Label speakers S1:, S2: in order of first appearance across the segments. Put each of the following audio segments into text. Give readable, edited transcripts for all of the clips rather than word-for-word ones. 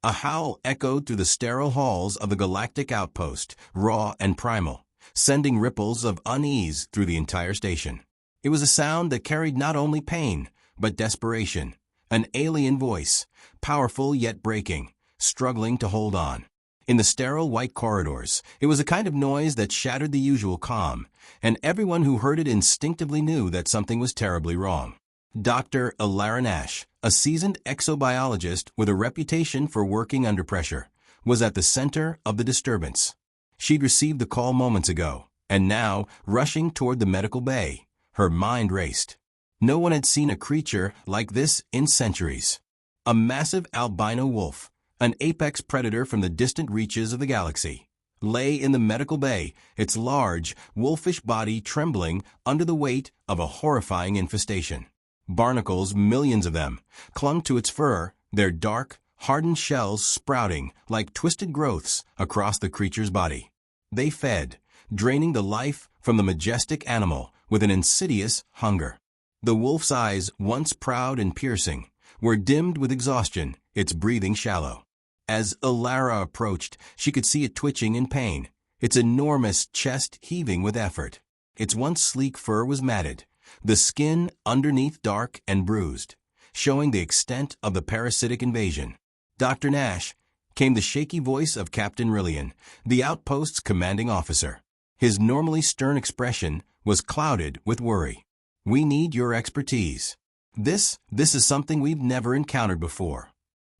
S1: A howl echoed through the sterile halls of the Galactic outpost, raw and primal, sending ripples of unease through the entire station. It was a sound that carried not only pain, but desperation. An alien voice, powerful yet breaking, struggling to hold on. In the sterile white corridors, it was a kind of noise that shattered the usual calm, and everyone who heard it instinctively knew that something was terribly wrong. Dr. Alara Nash, a seasoned exobiologist with a reputation for working under pressure, was at the center of the disturbance. She'd received the call moments ago, and now, rushing toward the medical bay, her mind raced. No one had seen a creature like this in centuries. A massive albino wolf, an apex predator from the distant reaches of the galaxy, lay in the medical bay, its large, wolfish body trembling under the weight of a horrifying infestation. Barnacles, millions of them, clung to its fur, their dark, hardened shells sprouting like twisted growths across the creature's body. They fed, draining the life from the majestic animal with an insidious hunger. The wolf's eyes, once proud and piercing, were dimmed with exhaustion, its breathing shallow. As Alara approached, she could see it twitching in pain, its enormous chest heaving with effort. Its once sleek fur was matted, the skin underneath dark and bruised, showing the extent of the parasitic invasion. Dr. Nash, came the shaky voice of Captain Rillian, the outpost's commanding officer. His normally stern expression was clouded with worry. "We need your expertise. This is something we've never encountered before."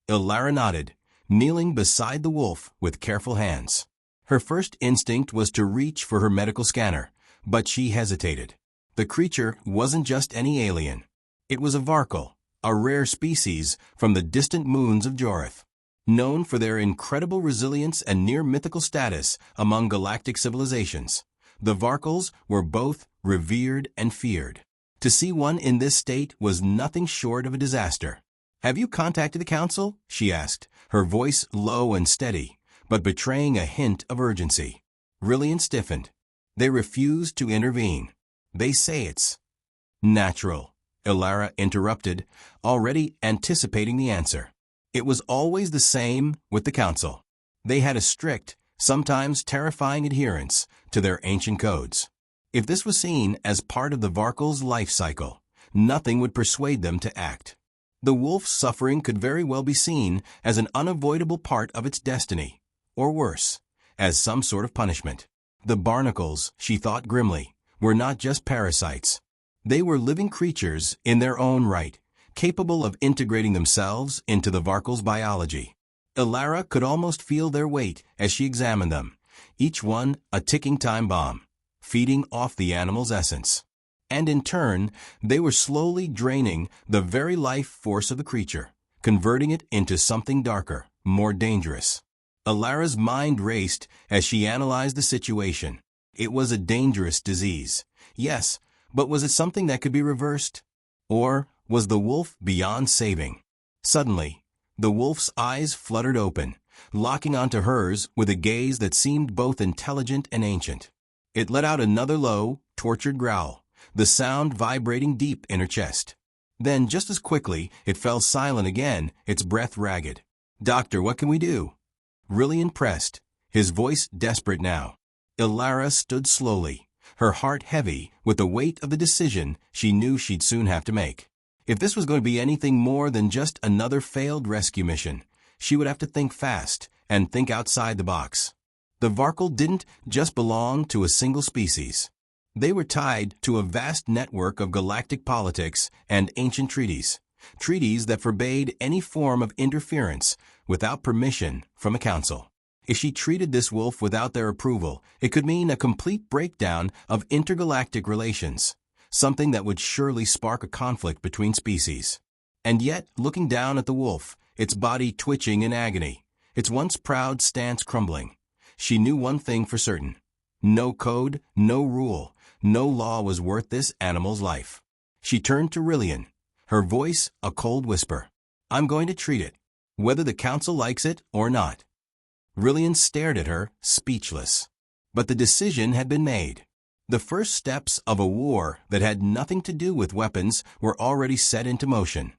S1: Alara nodded, kneeling beside the wolf with careful hands. Her first instinct was to reach for her medical scanner, but she hesitated. The creature wasn't just any alien. It was a Varkle, a rare species from the distant moons of Jorith. Known for their incredible resilience and near-mythical status among galactic civilizations, the Varkles were both revered and feared. To see one in this state was nothing short of a disaster. "Have you contacted the Council?" she asked, her voice low and steady, but betraying a hint of urgency. Rillian stiffened. "They refused to intervene. They say it's natural," Alara interrupted, already anticipating the answer. It was always the same with the Council. They had a strict, sometimes terrifying adherence to their ancient codes. If this was seen as part of the Varkle's life cycle, nothing would persuade them to act. The wolf's suffering could very well be seen as an unavoidable part of its destiny, or worse, as some sort of punishment. The Barnacles, she thought grimly, were not just parasites. They were living creatures in their own right, capable of integrating themselves into the Varkle's biology. Alara could almost feel their weight as she examined them, each one a ticking time bomb, feeding off the animal's essence. And in turn, they were slowly draining the very life force of the creature, converting it into something darker, more dangerous. Alara's mind raced as she analyzed the situation. It was a dangerous disease. Yes, but was it something that could be reversed? Or was the wolf beyond saving? Suddenly, the wolf's eyes fluttered open, locking onto hers with a gaze that seemed both intelligent and ancient. It let out another low, tortured growl, the sound vibrating deep in her chest. Then, just as quickly, it fell silent again, its breath ragged. "Doctor, what can we do?" Rillian pressed, his voice desperate now. Alara stood slowly, her heart heavy with the weight of the decision she knew she'd soon have to make. If this was going to be anything more than just another failed rescue mission, she would have to think fast and think outside the box. The Varkle didn't just belong to a single species. They were tied to a vast network of galactic politics and ancient treaties that forbade any form of interference without permission from a council. If she treated this wolf without their approval, it could mean a complete breakdown of intergalactic relations, something that would surely spark a conflict between species. And yet, looking down at the wolf, its body twitching in agony, its once proud stance crumbling, she knew one thing for certain. No code, no rule, no law was worth this animal's life. She turned to Rillian, her voice a cold whisper. "I'm going to treat it, whether the council likes it or not." Rillian stared at her, speechless. But the decision had been made. The first steps of a war that had nothing to do with weapons were already set into motion.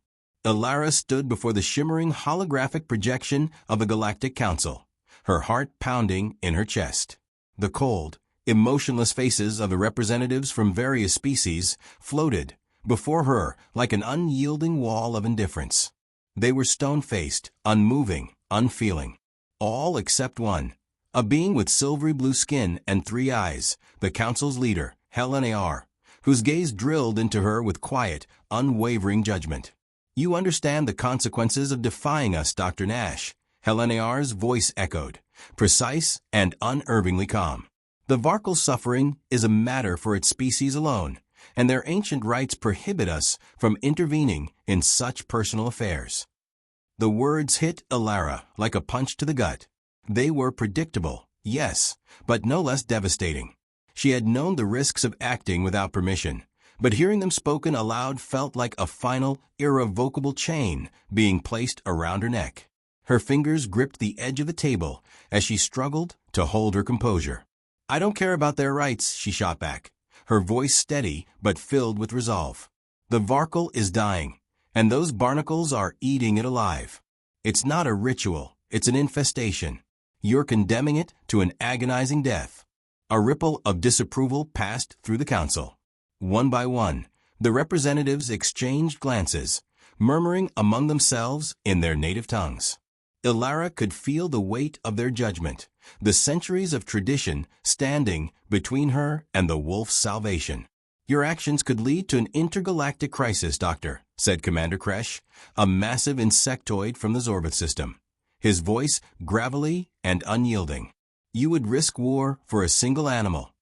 S1: Ilara stood before the shimmering holographic projection of the Galactic Council, her heart pounding in her chest. The cold, emotionless faces of the representatives from various species floated before her like an unyielding wall of indifference. They were stone-faced, unmoving, unfeeling. All except one, a being with silvery blue skin and 3 eyes, the Council's leader, Helenar, whose gaze drilled into her with quiet, unwavering judgment. "You understand the consequences of defying us, Dr. Nash," Helenar's voice echoed, precise and unervingly calm. "The Barnacle's suffering is a matter for its species alone, and their ancient rights prohibit us from intervening in such personal affairs." The words hit Ilara like a punch to the gut. They were predictable, yes, but no less devastating. She had known the risks of acting without permission, but hearing them spoken aloud felt like a final, irrevocable chain being placed around her neck. Her fingers gripped the edge of the table as she struggled to hold her composure. "I don't care about their rights," she shot back, her voice steady but filled with resolve. "The Barnacle is dying, and those Barnacles are eating it alive. It's not a ritual, it's an infestation. You're condemning it to an agonizing death." A ripple of disapproval passed through the council. One by one, the representatives exchanged glances, murmuring among themselves in their native tongues. Ilara could feel the weight of their judgment, the centuries of tradition standing between her and the wolf's salvation. "Your actions could lead to an intergalactic crisis, Doctor," said Commander Kresh, a massive insectoid from the Zorbit system, his voice gravelly and unyielding. "You would risk war for a single animal."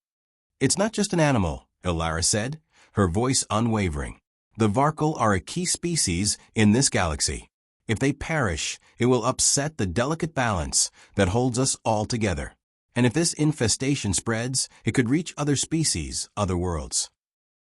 S1: "It's not just an animal," Ilara said, her voice unwavering. "The Barnacle are a key species in this galaxy. If they perish, it will upset the delicate balance that holds us all together. And if this infestation spreads, it could reach other species, other worlds."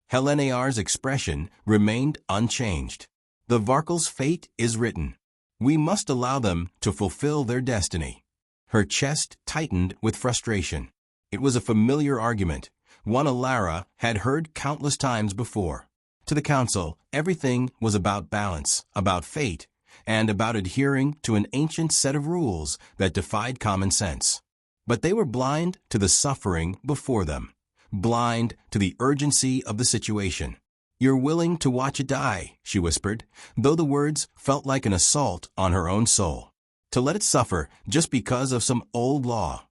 S1: Helenar's expression remained unchanged. "The Barnacle's fate is written. We must allow them to fulfill their destiny." Her chest tightened with frustration. It was a familiar argument, one Ilara had heard countless times before. To the Council, everything was about balance, about fate, and about adhering to an ancient set of rules that defied common sense. But they were blind to the suffering before them, blind to the urgency of the situation. "You're willing to watch it die," she whispered, though the words felt like an assault on her own soul. "To let it suffer just because of some old law."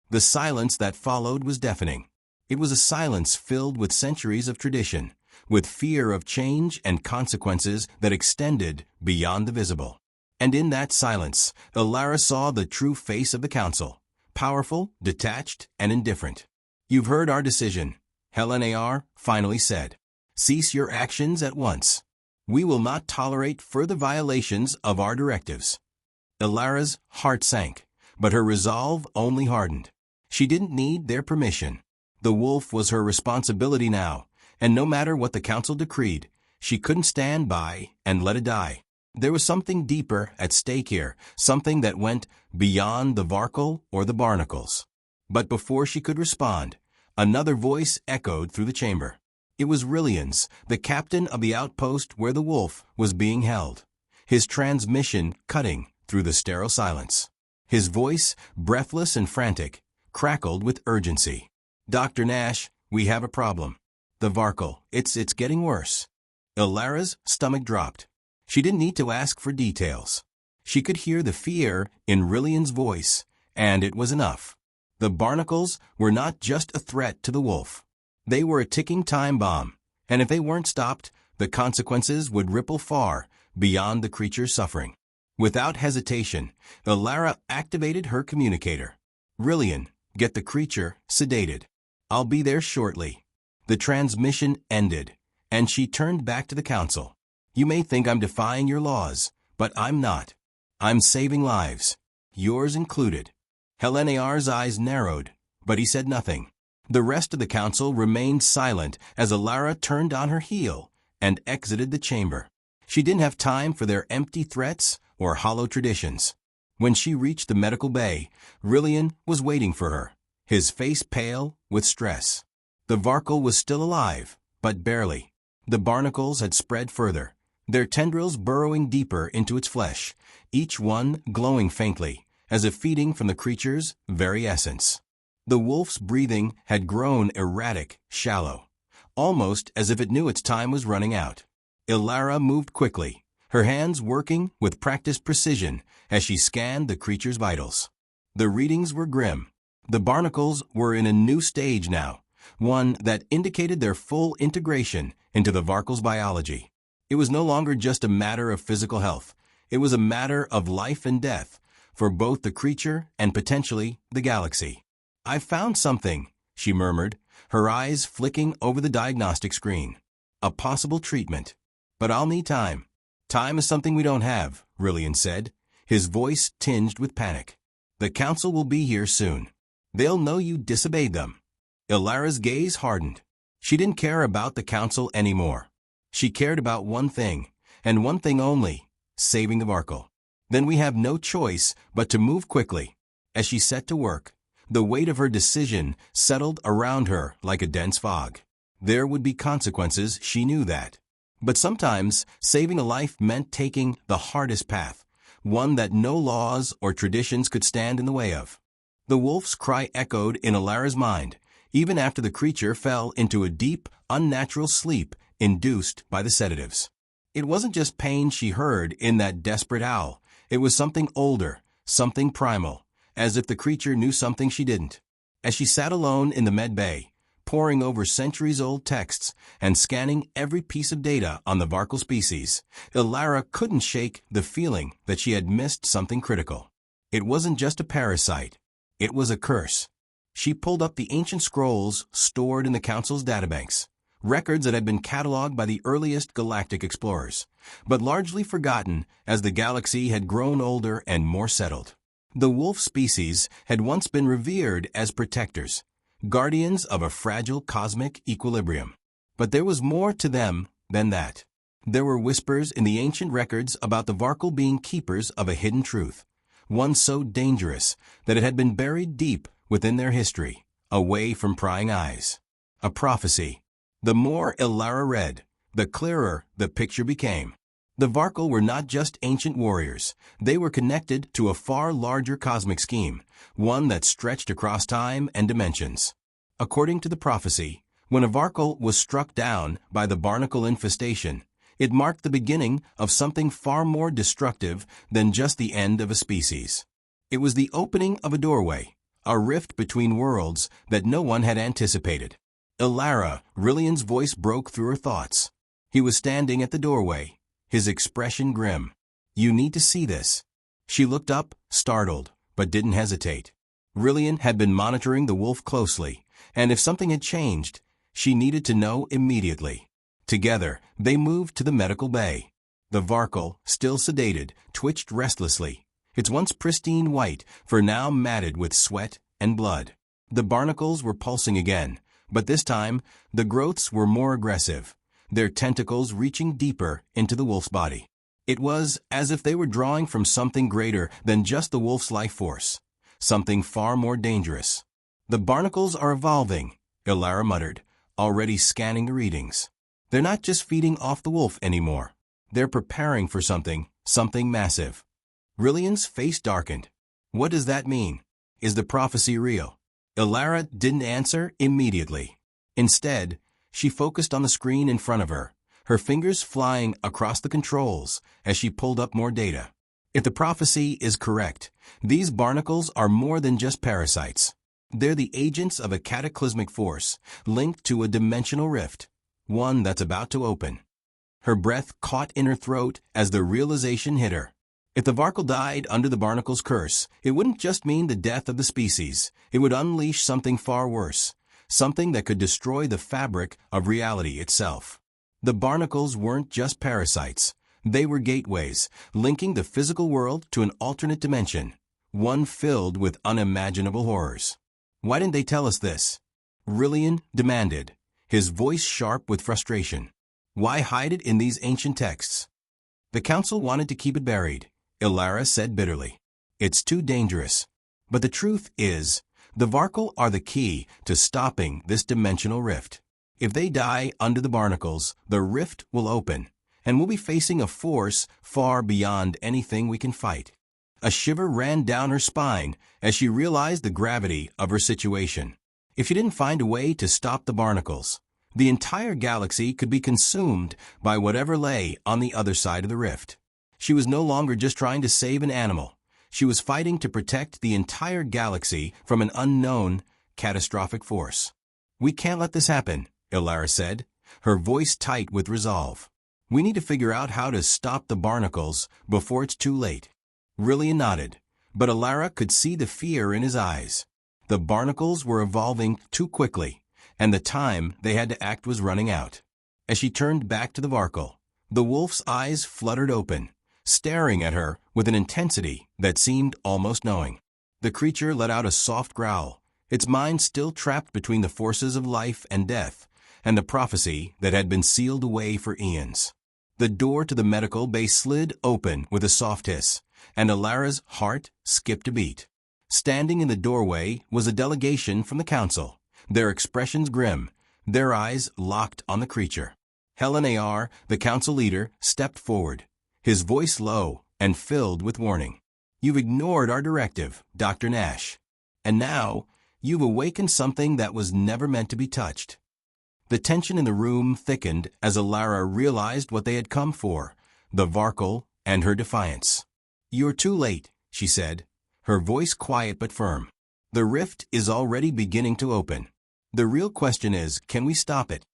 S1: The silence that followed was deafening. It was a silence filled with centuries of tradition, with fear of change and consequences that extended beyond the visible. And in that silence, Ilara saw the true face of the Council, powerful, detached, and indifferent. "You've heard our decision," Helenar finally said. "Cease your actions at once. We will not tolerate further violations of our directives." Ilara's heart sank, but her resolve only hardened. She didn't need their permission. The wolf was her responsibility now, and no matter what the Council decreed, she couldn't stand by and let it die. There was something deeper at stake here, something that went beyond the Barnacle or the Barnacles. But before she could respond, another voice echoed through the chamber. It was Rillian's, the captain of the outpost where the wolf was being held, his transmission cutting through the sterile silence. His voice, breathless and frantic, crackled with urgency. "Dr. Nash, we have a problem. The Barnacle, it's getting worse." Ilara's stomach dropped. She didn't need to ask for details. She could hear the fear in Rillian's voice, and it was enough. The Barnacles were not just a threat to the wolf. They were a ticking time bomb, and if they weren't stopped, the consequences would ripple far beyond the creature's suffering. Without hesitation, Ilara activated her communicator. "Rillian, get the creature sedated. I'll be there shortly." The transmission ended, and she turned back to the Council. "You may think I'm defying your laws, but I'm not. I'm saving lives, yours included." Helenar's eyes narrowed, but he said nothing. The rest of the Council remained silent as Ilara turned on her heel and exited the chamber. She didn't have time for their empty threats or hollow traditions. When she reached the medical bay, Rillian was waiting for her, his face pale with stress. The Barnacle was still alive, but barely. The Barnacles had spread further, their tendrils burrowing deeper into its flesh, each one glowing faintly, as if feeding from the creature's very essence. The wolf's breathing had grown erratic, shallow, almost as if it knew its time was running out. Ilara moved quickly, her hands working with practiced precision as she scanned the creature's vitals. The readings were grim. The Barnacles were in a new stage now, one that indicated their full integration into the Varkal's biology. It was no longer just a matter of physical health. It was a matter of life and death for both the creature and potentially the galaxy. "I've found something," she murmured, her eyes flicking over the diagnostic screen. "A possible treatment. But I'll need time." "Time is something we don't have," Rillian said, his voice tinged with panic. "The council will be here soon. They'll know you disobeyed them." Ilara's gaze hardened. She didn't care about the council anymore. She cared about one thing, and one thing only: saving the Varkal. "Then we have no choice but to move quickly." As she set to work, the weight of her decision settled around her like a dense fog. There would be consequences, she knew that. But sometimes, saving a life meant taking the hardest path, one that no laws or traditions could stand in the way of. The wolf's cry echoed in Ilara's mind, even after the creature fell into a deep, unnatural sleep induced by the sedatives. It wasn't just pain she heard in that desperate howl. It was something older, something primal, as if the creature knew something she didn't. As she sat alone in the med bay, poring over centuries-old texts and scanning every piece of data on the Varkal species, Ilara couldn't shake the feeling that she had missed something critical. It wasn't just a parasite. It was a curse. She pulled up the ancient scrolls stored in the Council's databanks, records that had been cataloged by the earliest galactic explorers, but largely forgotten as the galaxy had grown older and more settled. The wolf species had once been revered as protectors, guardians of a fragile cosmic equilibrium. But there was more to them than that. There were whispers in the ancient records about the Varkal being keepers of a hidden truth, one so dangerous that it had been buried deep within their history, away from prying eyes. A prophecy. The more Ilara read, the clearer the picture became. The Varkal were not just ancient warriors. They were connected to a far larger cosmic scheme, one that stretched across time and dimensions. According to the prophecy, when a Varkal was struck down by the Barnacle infestation, it marked the beginning of something far more destructive than just the end of a species. It was the opening of a doorway, a rift between worlds that no one had anticipated. Ilara, Rillian's voice broke through her thoughts. He was standing at the doorway, his expression grim. "You need to see this." She looked up, startled, but didn't hesitate. Rillian had been monitoring the wolf closely, and if something had changed, she needed to know immediately. Together, they moved to the medical bay. The Varkal, still sedated, twitched restlessly, its once pristine white for now matted with sweat and blood. The Barnacles were pulsing again, but this time, the growths were more aggressive, their tentacles reaching deeper into the wolf's body. It was as if they were drawing from something greater than just the wolf's life force, something far more dangerous. "The Barnacles are evolving," Ilara muttered, already scanning the readings. "They're not just feeding off the wolf anymore. They're preparing for something massive." Rillian's face darkened. "What does that mean? Is the prophecy real?" Ilara didn't answer immediately. Instead, she focused on the screen in front of her, her fingers flying across the controls as she pulled up more data. If the prophecy is correct, these Barnacles are more than just parasites. They're the agents of a cataclysmic force linked to a dimensional rift, one that's about to open. Her breath caught in her throat as the realization hit her. If the Varkal died under the Barnacle's curse, it wouldn't just mean the death of the species. It would unleash something far worse, something that could destroy the fabric of reality itself. The Barnacles weren't just parasites. They were gateways, linking the physical world to an alternate dimension, one filled with unimaginable horrors. "Why didn't they tell us this?" Rillian demanded, his voice sharp with frustration. "Why hide it in these ancient texts?" "The council wanted to keep it buried," Ilara said bitterly. "It's too dangerous. But the truth is, the Varkal are the key to stopping this dimensional rift. If they die under the Barnacles, the rift will open, and we'll be facing a force far beyond anything we can fight. A shiver ran down her spine as she realized the gravity of her situation. If she didn't find a way to stop the Barnacles, the entire galaxy could be consumed by whatever lay on the other side of the rift. She was no longer just trying to save an animal. She was fighting to protect the entire galaxy from an unknown, catastrophic force. "We can't let this happen," Ilara said, her voice tight with resolve. "We need to figure out how to stop the Barnacles before it's too late." Rillian nodded, but Ilara could see the fear in his eyes. The Barnacles were evolving too quickly, and the time they had to act was running out. As she turned back to the Barnacle, the wolf's eyes fluttered open, staring at her with an intensity that seemed almost knowing. The creature let out a soft growl, its mind still trapped between the forces of life and death, and the prophecy that had been sealed away for eons. The door to the medical bay slid open with a soft hiss, and Ilara's heart skipped a beat. Standing in the doorway was a delegation from the council, their expressions grim, their eyes locked on the creature. Helen A.R., the council leader, stepped forward, his voice low and filled with warning. "You've ignored our directive, Dr. Nash. And now, you've awakened something that was never meant to be touched." The tension in the room thickened as Ilara realized what they had come for, the Barnacle and her defiance. "You're too late," she said, her voice quiet but firm. "The rift is already beginning to open. The real question is, can we stop it?"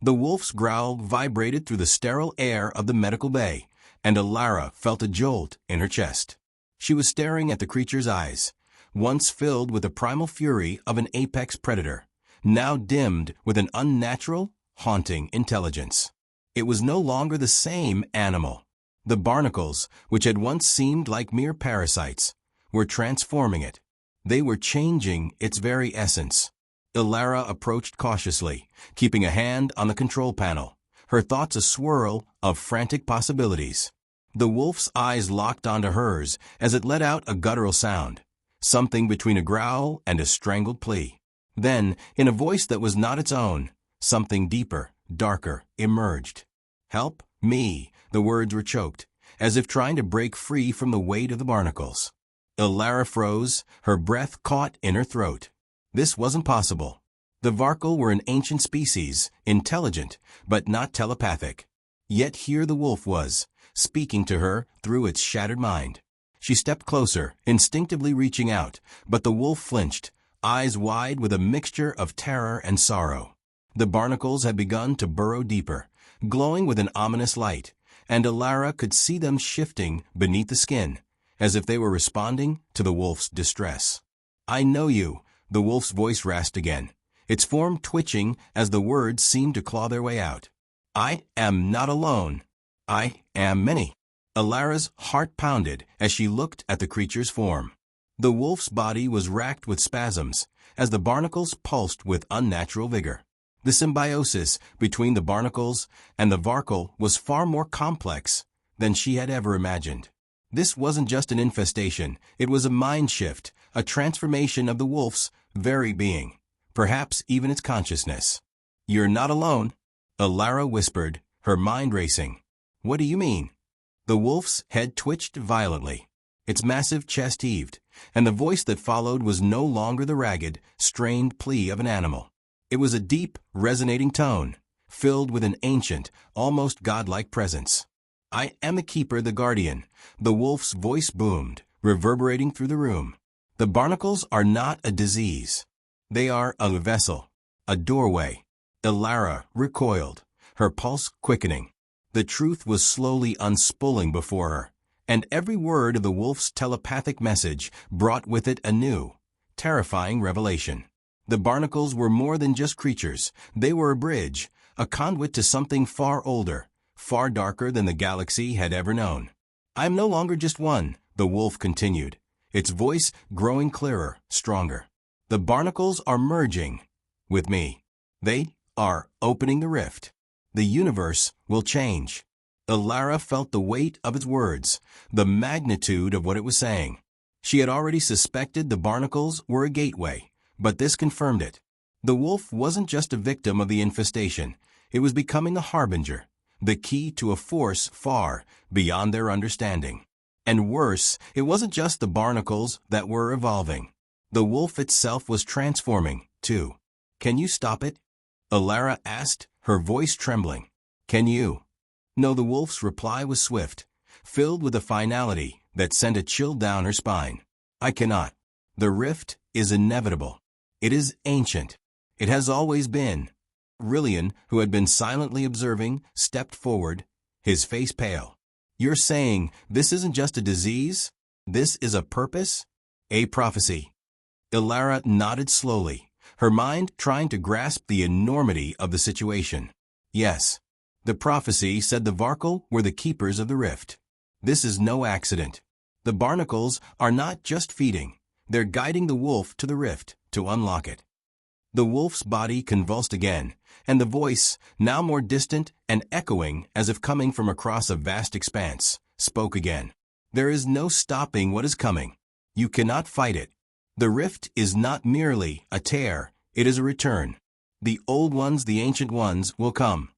S1: The wolf's growl vibrated through the sterile air of the medical bay, and Ilara felt a jolt in her chest. She was staring at the creature's eyes, once filled with the primal fury of an apex predator, now dimmed with an unnatural, haunting intelligence. It was no longer the same animal. The Barnacles, which had once seemed like mere parasites, were transforming it. They were changing its very essence. Ilara approached cautiously, keeping a hand on the control panel, her thoughts a swirl of frantic possibilities. The wolf's eyes locked onto hers as it let out a guttural sound, something between a growl and a strangled plea. Then, in a voice that was not its own, something deeper, darker, emerged. "Help me," the words were choked, as if trying to break free from the weight of the Barnacles. Ilara froze, her breath caught in her throat. This wasn't possible. The Barnacle were an ancient species, intelligent, but not telepathic. Yet here the wolf was, speaking to her through its shattered mind. She stepped closer, instinctively reaching out, but the wolf flinched, eyes wide with a mixture of terror and sorrow. The Barnacles had begun to burrow deeper, glowing with an ominous light, and Ilara could see them shifting beneath the skin, as if they were responding to the wolf's distress. "I know you," the wolf's voice rasped again, its form twitching as the words seemed to claw their way out. "I am not alone. I am many." Ilara's heart pounded as she looked at the creature's form. The wolf's body was racked with spasms as the Barnacles pulsed with unnatural vigor. The symbiosis between the Barnacles and the Barnacle was far more complex than she had ever imagined. This wasn't just an infestation, it was a mind shift, a transformation of the wolf's very being, perhaps even its consciousness. "You're not alone," Ilara whispered, her mind racing. "What do you mean?" The wolf's head twitched violently. Its massive chest heaved, and the voice that followed was no longer the ragged, strained plea of an animal. It was a deep, resonating tone, filled with an ancient, almost godlike presence. "I am the keeper, the guardian," the wolf's voice boomed, reverberating through the room. "The Barnacles are not a disease. They are a vessel, a doorway." Ilara recoiled, her pulse quickening. The truth was slowly unspooling before her, and every word of the wolf's telepathic message brought with it a new, terrifying revelation. The Barnacles were more than just creatures. They were a bridge, a conduit to something far older, far darker than the galaxy had ever known. "I am no longer just one," the wolf continued, its voice growing clearer, stronger. "The Barnacles are merging with me. They are opening the rift. The universe will change." Ilara felt the weight of its words, the magnitude of what it was saying. She had already suspected the Barnacles were a gateway, but this confirmed it. The wolf wasn't just a victim of the infestation. It was becoming a harbinger, the key to a force far beyond their understanding. And worse, it wasn't just the barnacles that were evolving. The wolf itself was transforming, too. "Can you stop it?" Alara asked, her voice trembling. "Can you?" No, the wolf's reply was swift, filled with a finality that sent a chill down her spine. "I cannot. The rift is inevitable. It is ancient. It has always been." Rillian, who had been silently observing, stepped forward, his face pale. "You're saying this isn't just a disease? This is a purpose? A prophecy?" Alara nodded slowly, her mind trying to grasp the enormity of the situation. "Yes. The prophecy said the Varkle were the keepers of the rift. This is no accident. The Barnacles are not just feeding, they're guiding the wolf to the rift, to unlock it." The wolf's body convulsed again, and the voice, now more distant and echoing as if coming from across a vast expanse, spoke again. "There is no stopping what is coming. You cannot fight it. The rift is not merely a tear, it is a return. The old ones, the ancient ones, will come."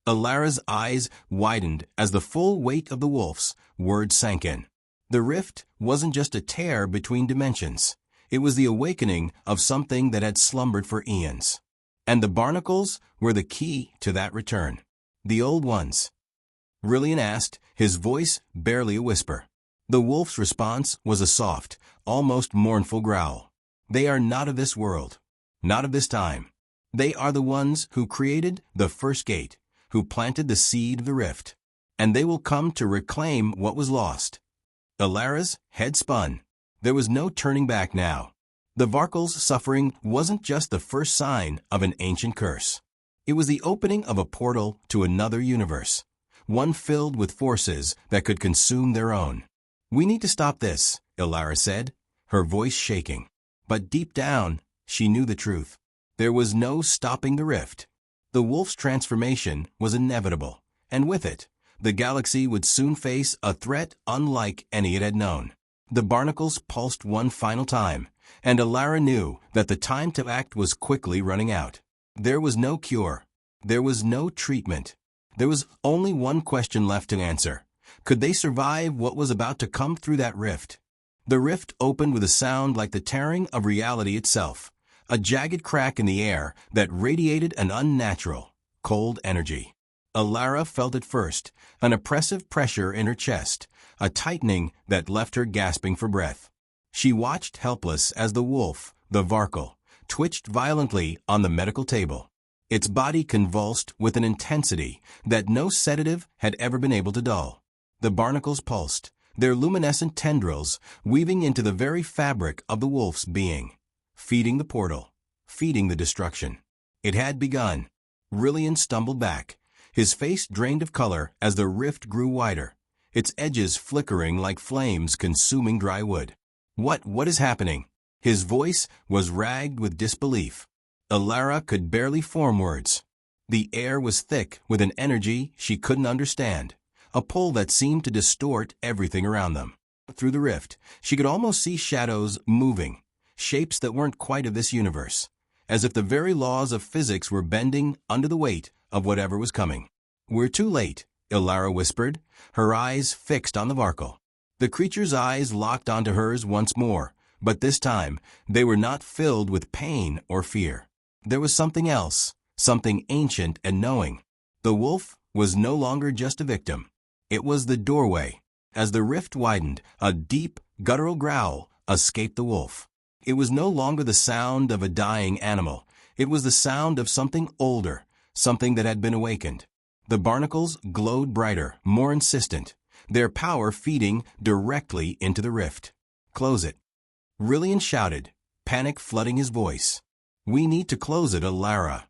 S1: Alara's eyes widened as the full weight of the wolf's words sank in. The rift wasn't just a tear between dimensions. It was the awakening of something that had slumbered for eons. And the Barnacles were the key to that return. "The old ones?" Rillian asked, his voice barely a whisper. The wolf's response was a soft, almost mournful growl. "They are not of this world. Not of this time. They are the ones who created the first gate, who planted the seed of the rift. And they will come to reclaim what was lost." Alara's head spun. There was no turning back now. The Varkle's suffering wasn't just the first sign of an ancient curse. It was the opening of a portal to another universe, one filled with forces that could consume their own. "We need to stop this," Alara said, her voice shaking. But deep down, she knew the truth. There was no stopping the rift. The wolf's transformation was inevitable, and with it, the galaxy would soon face a threat unlike any it had known. The Barnacles pulsed one final time, and Alara knew that the time to act was quickly running out. There was no cure. There was no treatment. There was only one question left to answer. Could they survive what was about to come through that rift? The rift opened with a sound like the tearing of reality itself, a jagged crack in the air that radiated an unnatural, cold energy. Alara felt it first, an oppressive pressure in her chest, a tightening that left her gasping for breath. She watched helpless as the wolf, the Varkle, twitched violently on the medical table. Its body convulsed with an intensity that no sedative had ever been able to dull. The Barnacles pulsed, their luminescent tendrils weaving into the very fabric of the wolf's being, feeding the portal, feeding the destruction. It had begun. Rillian stumbled back, his face drained of color as the rift grew wider, its edges flickering like flames consuming dry wood. What is happening?" His voice was ragged with disbelief. Alara could barely form words. The air was thick with an energy she couldn't understand, a pull that seemed to distort everything around them. Through the rift, she could almost see shadows moving, shapes that weren't quite of this universe, as if the very laws of physics were bending under the weight of whatever was coming. "We're too late," Alara whispered, her eyes fixed on the Varkle. The creature's eyes locked onto hers once more, but this time they were not filled with pain or fear. There was something else, something ancient and knowing. The wolf was no longer just a victim. It was the doorway. As the rift widened, a deep, guttural growl escaped the wolf. It was no longer the sound of a dying animal. It was the sound of something older, something that had been awakened. The Barnacles glowed brighter, more insistent, their power feeding directly into the rift. "Close it," Rillian shouted, panic flooding his voice. "We need to close it, Alara."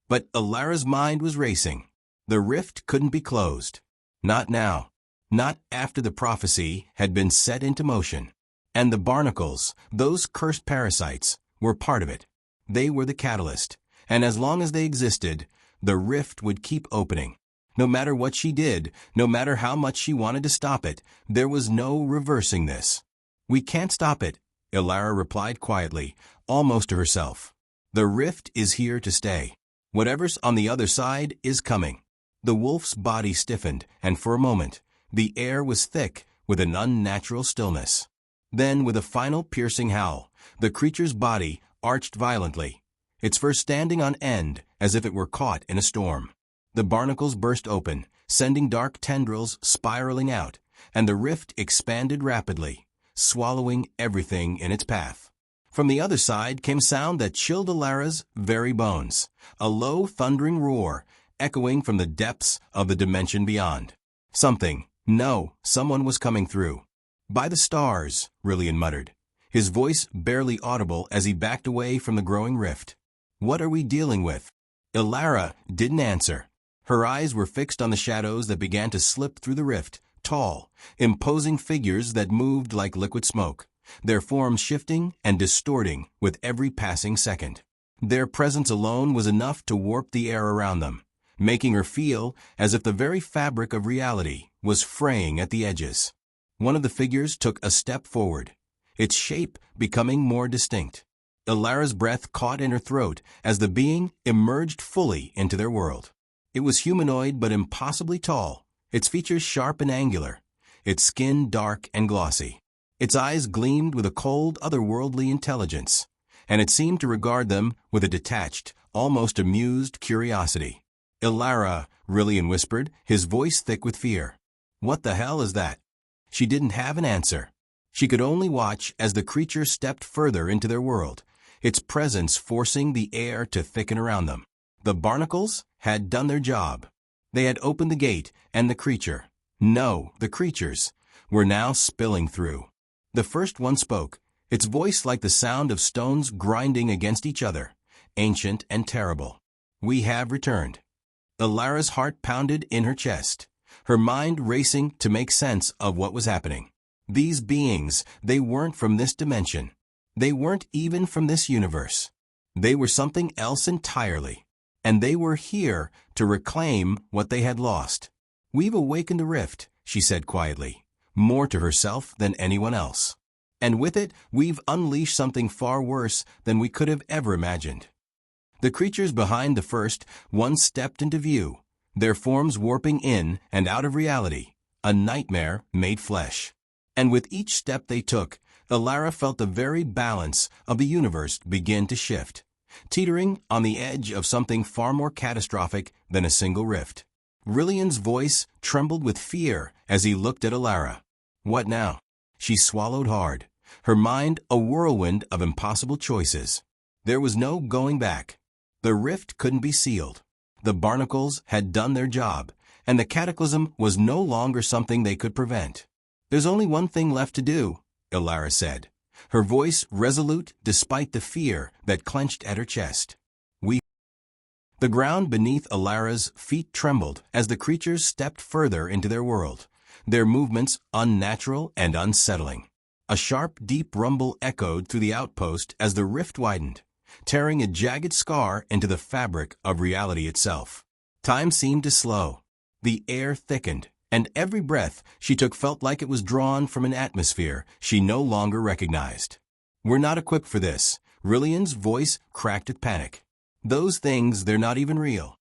S1: But Alara's mind was racing. The rift couldn't be closed. Not now. Not after the prophecy had been set into motion. And the Barnacles, those cursed parasites, were part of it. They were the catalyst, and as long as they existed, the rift would keep opening. No matter what she did, no matter how much she wanted to stop it, there was no reversing this. "We can't stop it," Alara replied quietly, almost to herself. "The rift is here to stay. Whatever's on the other side is coming." The wolf's body stiffened, and for a moment, the air was thick with an unnatural stillness. Then, with a final piercing howl, the creature's body arched violently, its fur standing on end as if it were caught in a storm. The barnacles burst open, sending dark tendrils spiraling out, and the rift expanded rapidly, swallowing everything in its path. From the other side came sound that chilled Alara's very bones, a low, thundering roar, echoing from the depths of the dimension beyond. Someone was coming through. "By the stars," Rillian muttered, his voice barely audible as he backed away from the growing rift. "What are we dealing with?" Alara didn't answer. Her eyes were fixed on the shadows that began to slip through the rift, tall, imposing figures that moved like liquid smoke, their forms shifting and distorting with every passing second. Their presence alone was enough to warp the air around them, making her feel as if the very fabric of reality was fraying at the edges. One of the figures took a step forward, its shape becoming more distinct. Alara's breath caught in her throat as the being emerged fully into their world. It was humanoid but impossibly tall, its features sharp and angular, its skin dark and glossy. Its eyes gleamed with a cold, otherworldly intelligence, and it seemed to regard them with a detached, almost amused curiosity. "Alara," Rillian whispered, his voice thick with fear. "What the hell is that?" She didn't have an answer. She could only watch as the creature stepped further into their world, its presence forcing the air to thicken around them. The Barnacles had done their job. They had opened the gate, and the creatures, were now spilling through. The first one spoke, its voice like the sound of stones grinding against each other, ancient and terrible. "We have returned." Alara's heart pounded in her chest, her mind racing to make sense of what was happening. These beings, they weren't from this dimension. They weren't even from this universe. They were something else entirely. And they were here to reclaim what they had lost. "We've awakened the rift," she said quietly, more to herself than anyone else. "And with it, we've unleashed something far worse than we could have ever imagined." The creatures behind the first one stepped into view, their forms warping in and out of reality, a nightmare made flesh. And with each step they took, Alara felt the very balance of the universe begin to shift, teetering on the edge of something far more catastrophic than a single rift. Rillian's voice trembled with fear as he looked at Alara. "What now?" She swallowed hard, her mind a whirlwind of impossible choices. There was no going back. The rift couldn't be sealed. The Barnacles had done their job, and the cataclysm was no longer something they could prevent. "There's only one thing left to do," Alara said, her voice resolute despite the fear that clenched at her chest. The ground beneath Alara's feet trembled as the creatures stepped further into their world, their movements unnatural and unsettling. A sharp, deep rumble echoed through the outpost as the rift widened, tearing a jagged scar into the fabric of reality itself. Time seemed to slow. The air thickened, and every breath she took felt like it was drawn from an atmosphere she no longer recognized. "We're not equipped for this," Rillian's voice cracked with panic. "Those things, they're not even real."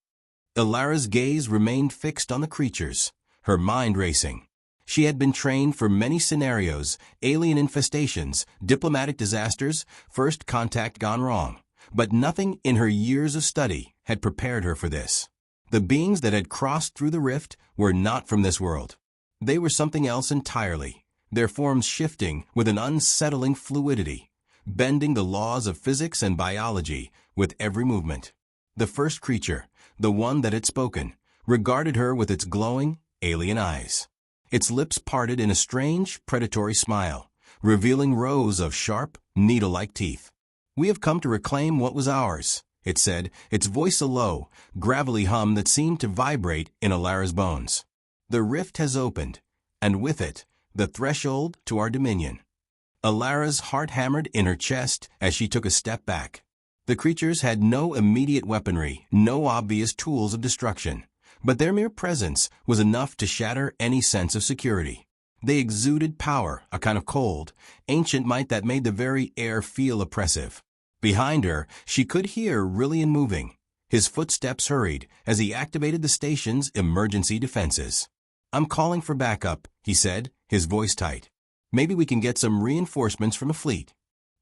S1: Alara's gaze remained fixed on the creatures, her mind racing. She had been trained for many scenarios, alien infestations, diplomatic disasters, first contact gone wrong, but nothing in her years of study had prepared her for this. The beings that had crossed through the rift were not from this world. They were something else entirely, their forms shifting with an unsettling fluidity, bending the laws of physics and biology with every movement. The first creature, the one that had spoken, regarded her with its glowing, alien eyes. Its lips parted in a strange, predatory smile, revealing rows of sharp, needle-like teeth. "We have come to reclaim what was ours," it said, its voice a low, gravelly hum that seemed to vibrate in Alara's bones. "The rift has opened, and with it, the threshold to our dominion." Alara's heart hammered in her chest as she took a step back. The creatures had no immediate weaponry, no obvious tools of destruction, but their mere presence was enough to shatter any sense of security. They exuded power, a kind of cold, ancient might that made the very air feel oppressive. Behind her, she could hear Rillian moving, His footsteps hurried as he activated the station's emergency defenses. "I'm calling for backup," he said, his voice tight. "Maybe we can get some reinforcements from the fleet."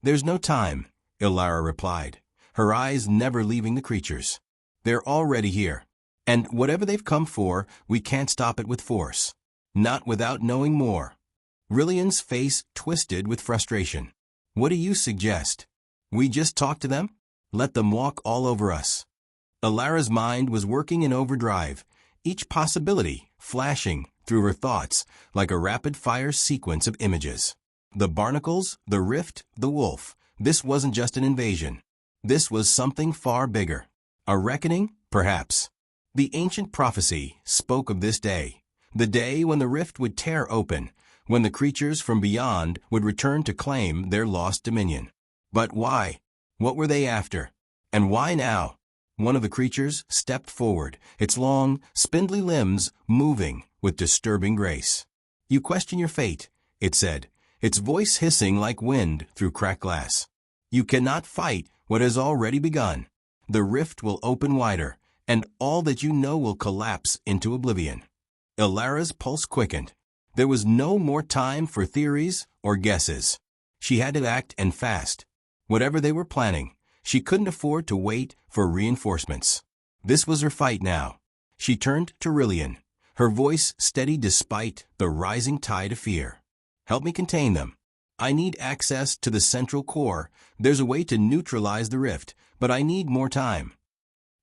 S1: "There's no time," Ilara replied, her eyes never leaving the creatures. "They're already here. And whatever they've come for, we can't stop it with force. Not without knowing more." Rillian's face twisted with frustration. "What do you suggest? We just talk to them? Let them walk all over us?" Ilara's mind was working in overdrive, each possibility flashing through her thoughts like a rapid-fire sequence of images. The Barnacles, the Rift, the Wolf. This wasn't just an invasion. This was something far bigger. A reckoning, perhaps. The ancient prophecy spoke of this day, the day when the rift would tear open, when the creatures from beyond would return to claim their lost dominion. But why? What were they after? And why now? One of the creatures stepped forward, its long, spindly limbs moving with disturbing grace. "You question your fate," it said, its voice hissing like wind through cracked glass. "You cannot fight what has already begun. The rift will open wider, and all that you know will collapse into oblivion." Ilara's pulse quickened. There was no more time for theories or guesses. She had to act, and fast. Whatever they were planning, she couldn't afford to wait for reinforcements. This was her fight now. She turned to Rillian, her voice steady despite the rising tide of fear. "Help me contain them. I need access to the central core. There's a way to neutralize the rift, but I need more time."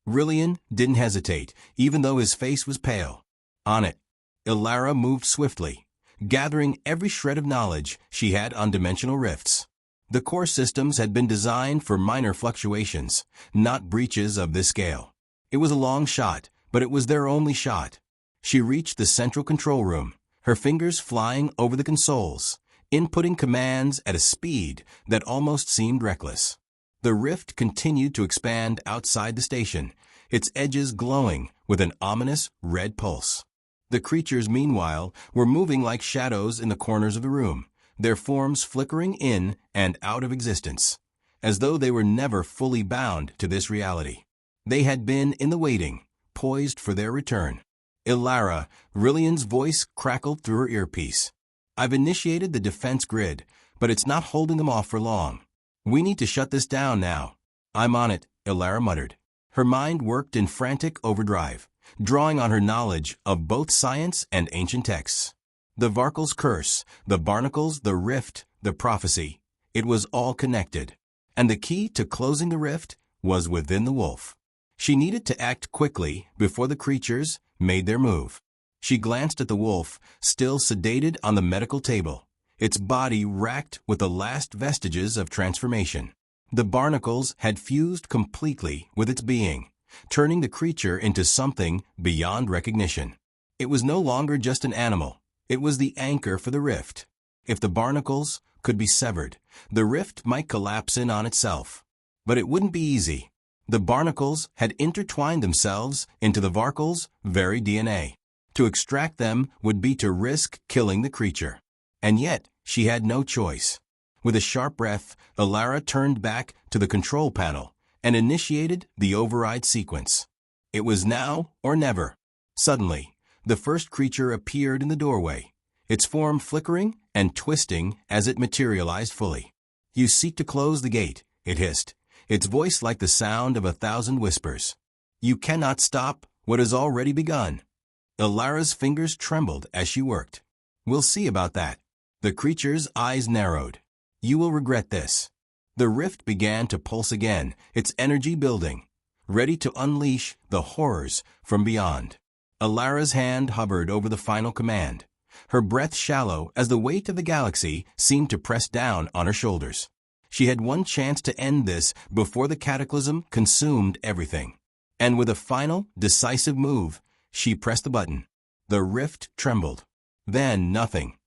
S1: Rillian didn't hesitate, even though his face was pale. "On it." Ilara moved swiftly, gathering every shred of knowledge she had on dimensional rifts. The core systems had been designed for minor fluctuations, not breaches of this scale. It was a long shot, but it was their only shot. She reached the central control room, her fingers flying over the consoles, inputting commands at a speed that almost seemed reckless. The rift continued to expand outside the station, its edges glowing with an ominous red pulse. The creatures, meanwhile, were moving like shadows in the corners of the room, their forms flickering in and out of existence, as though they were never fully bound to this reality. They had been in the waiting, poised for their return. "Ilara," Rillian's voice crackled through her earpiece. "I've initiated the defense grid, but it's not holding them off for long. We need to shut this down now." "I'm on it," Ilara muttered. Her mind worked in frantic overdrive, drawing on her knowledge of both science and ancient texts. The Varkal's curse, the Barnacles, the rift, the prophecy. It was all connected. And the key to closing the rift was within the wolf. She needed to act quickly before the creatures made their move. She glanced at the wolf, still sedated on the medical table, its body racked with the last vestiges of transformation. The Barnacles had fused completely with its being, turning the creature into something beyond recognition. It was no longer just an animal. It was the anchor for the rift. If the Barnacles could be severed, the rift might collapse in on itself. But it wouldn't be easy. The Barnacles had intertwined themselves into the Varkal's very DNA. To extract them would be to risk killing the creature. And yet, she had no choice. With a sharp breath, Ilara turned back to the control panel and initiated the override sequence. It was now or never. Suddenly, the first creature appeared in the doorway, its form flickering and twisting as it materialized fully. "You seek to close the gate," it hissed, its voice like the sound of 1,000 whispers. "You cannot stop what has already begun." Ilara's fingers trembled as she worked. "We'll see about that." The creature's eyes narrowed. "You will regret this." The rift began to pulse again, its energy building, ready to unleash the horrors from beyond. Ilara's hand hovered over the final command, her breath shallow as the weight of the galaxy seemed to press down on her shoulders. She had one chance to end this before the cataclysm consumed everything. And with a final, decisive move, she pressed the button. The rift trembled. Then nothing.